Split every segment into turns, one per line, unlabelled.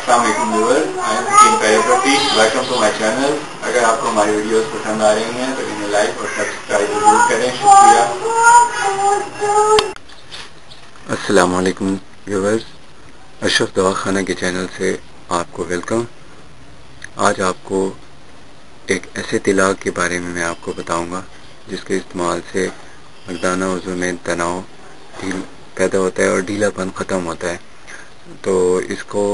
अस्सलाम वालेकुम viewers, I am Hakeem कायप्रति। Welcome to my channel. अगर आपको हमारी वीडियोस पसंद आ रही हैं तो इन्हें लाइक और सब्सक्राइब जरूर करें। शुक्रिया। अस्सलाम वालेकुम व्यूअर्स, अशरफ दवाखाना के चैनल से आपको वेलकम। आज आपको एक ऐसे तिलाक के बारे में मैं आपको बताऊंगा जिसके इस्तेमाल से मर्दाना उज़्व में तनाव पैदा होता है और ढीलापन ख़त्म होता है। तो इसको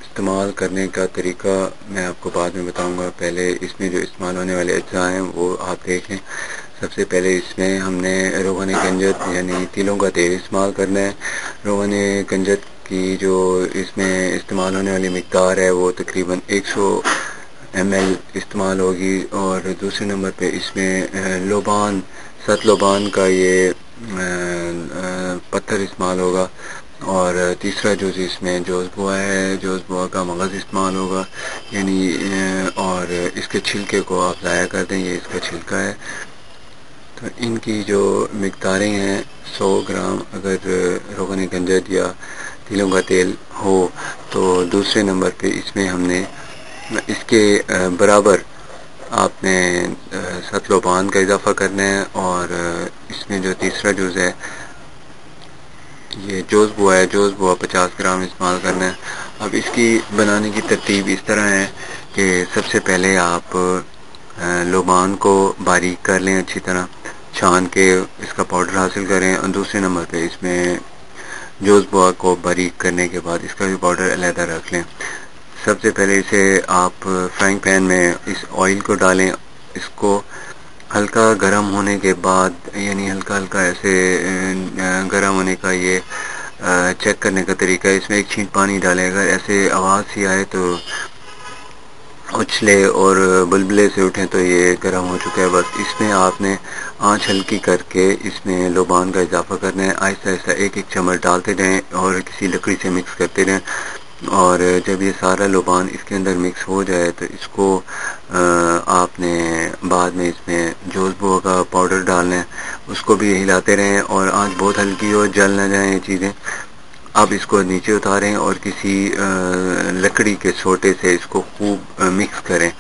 इस्तेमाल करने का तरीका मैं आपको बाद में बताऊंगा। पहले इसमें जो इस्तेमाल होने वाले अज्जा हैं वो आप देख लें। सबसे पहले इसमें हमने रोगन कंजत यानी तिलों का तेल इस्तेमाल करना है। रोगन कंजत की जो इसमें इस्तेमाल होने वाली मिक़दार है वो तकरीबन 100 ml इस्तेमाल होगी। और दूसरे नंबर पे इसमें लोबान सतलोबान का ये पत्थर इस्तेमाल होगा। और तीसरा जो इसमें जोज़बुआ है, जोज़बुआ का मगज़ इस्तेमाल होगा यानी और इसके छिलके को आप ज़ाया कर दें, ये इसका छिलका है। तो इनकी जो मिक़दारें हैं 100 ग्राम अगर रोगन गंजत या तिलों का तेल हो तो दूसरे नंबर पे इसमें हमने इसके बराबर आपने सतलोबान का इजाफ़ा करना है। और इसमें जो तीसरा जुज़ है ये जोज़बुआ है, जोज़बुआ 50 ग्राम इस्तेमाल करना है। अब इसकी बनाने की तरतीब इस तरह है कि सबसे पहले आप लोबान को बारीक कर लें, अच्छी तरह छान के इसका पाउडर हासिल करें। और दूसरे नंबर पे इसमें जोज़बुआ को बारीक करने के बाद इसका भी पाउडर अलहदा रख लें। सबसे पहले इसे आप फ्राइंग पैन में इस ऑयल को डालें। इसको हल्का गर्म होने के बाद यानी हल्का हल्का ऐसे गर्म होने का ये चेक करने का तरीका है। इसमें एक छींट पानी डालें। अगर ऐसे आवाज़ सी आए तो उछले और बुलबुले से उठें तो ये गर्म हो चुका है। बस इसमें आपने आंच हल्की करके इसमें लोबान का इजाफ़ा करना है। आहिस्ता आहिस्ता एक एक चम्मच डालते रहें और किसी लकड़ी से मिक्स करते रहें। और जब ये सारा लोबान इसके अंदर मिक्स हो जाए तो इसको आपने बाद में इसमें जोज़बुआ का पाउडर डालना है, उसको भी हिलाते रहें और आंच बहुत हल्की हो, जल ना जाएं ये चीज़ें। अब इसको नीचे उतारें और किसी लकड़ी के छोटे से इसको खूब मिक्स करें।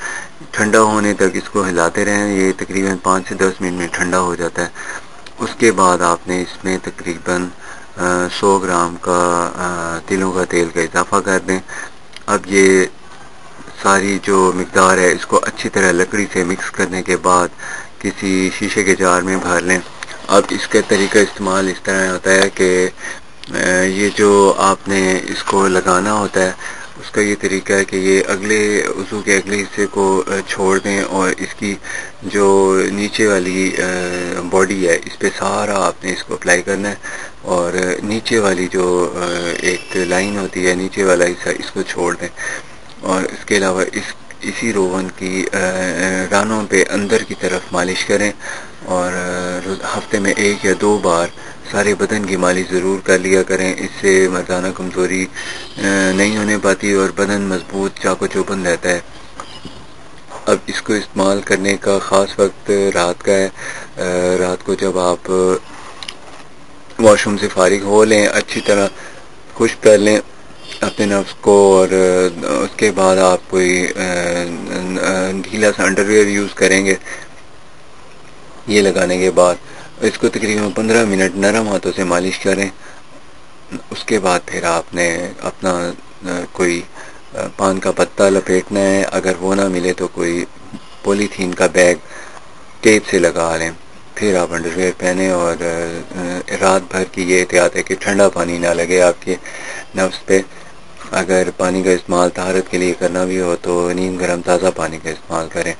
ठंडा होने तक इसको हिलाते रहें। ये तकरीबन 5 से 10 मिनट में ठंडा हो जाता है। उसके बाद आपने इसमें तकरीबन 100 ग्राम का तिलों का तेल का इजाफ़ा कर दें। अब ये सारी जो मिक़दार है इसको अच्छी तरह लकड़ी से मिक्स करने के बाद किसी शीशे के जार में भर लें। अब इसका तरीका इस्तेमाल इस तरह होता है कि ये जो आपने इसको लगाना होता है उसका ये तरीका है कि ये अगले उज़ू के अगले हिस्से को छोड़ दें और इसकी जो नीचे वाली बॉडी है इस पे सारा आपने इसको अप्लाई करना है। और नीचे वाली जो एक लाइन होती है, नीचे वाला हिस्सा इसको छोड़ दें। और इसके अलावा इसी रोगन की रानों पे अंदर की तरफ मालिश करें। और हफ्ते में 1 या 2 बार सारे बदन की मालिश ज़रूर कर लिया करें। इससे मर्दाना कमज़ोरी नहीं होने पाती और बदन मजबूत चाको चौबंद रहता है। अब इसको इस्तेमाल करने का ख़ास वक्त रात का है। रात को जब आप वॉशरूम से फारिग हो लें, अच्छी तरह खुश्क कर लें अपने नफ्स को। और उसके बाद आप कोई ढीला सा अंडरवियर यूज़ करेंगे। ये लगाने के बाद इसको तकरीबन 15 मिनट नरम हाथों से मालिश करें। उसके बाद फिर आपने अपना कोई पान का पत्ता लपेटना है। अगर वो ना मिले तो कोई पॉलीथीन का बैग टेप से लगा लें। फिर आप अंडरवियर पहने और रात भर की ये एहतियात है कि ठंडा पानी ना लगे आपके नफ्स पे। अगर पानी का इस्तेमाल तहारत के लिए करना भी हो तो नीम गर्म ताज़ा पानी का इस्तेमाल करें।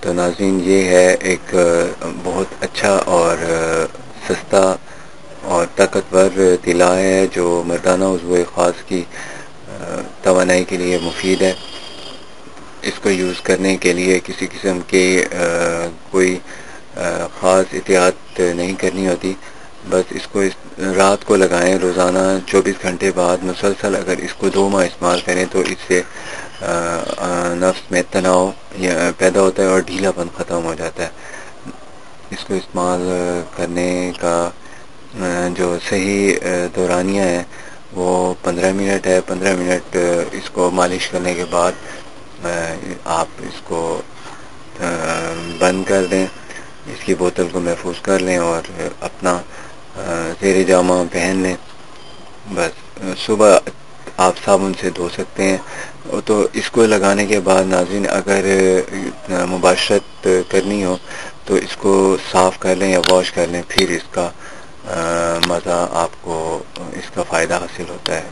तो नाज़रीन, ये है एक बहुत अच्छा और सस्ता और ताकतवर तिला है जो मर्दाना उज़्व ख़ास की तवानाई के लिए मुफीद है। इसको यूज़ करने के लिए किसी किस्म के कोई ख़ास एहतियात नहीं करनी होती। बस इसको रात को लगाएं। रोज़ाना 24 घंटे बाद मुसलसल अगर इसको 2 माह इस्तेमाल करें तो इससे नफ्स में तनाव पैदा होता है और ढीलापन ख़त्म हो जाता है। इसको इस्तेमाल करने का जो सही दौरानिया है وہ 15 منٹ ہے. 15 منٹ اس کو مالش کرنے کے بعد آپ اس کو بند کر دیں، اس کی بوتل کو محفوظ کر لیں اور اپنا زیر جامہ پہن لیں. بس صبح آپ صابن سے دھو سکتے ہیں. تو اس کو لگانے کے بعد ناظرین اگر مباشرت کرنی ہو تو اس کو صاف کر لیں یا واش کر لیں، پھر اس کا مزہ آپ کو، اس کا فائدہ حاصل ہوتا ہے.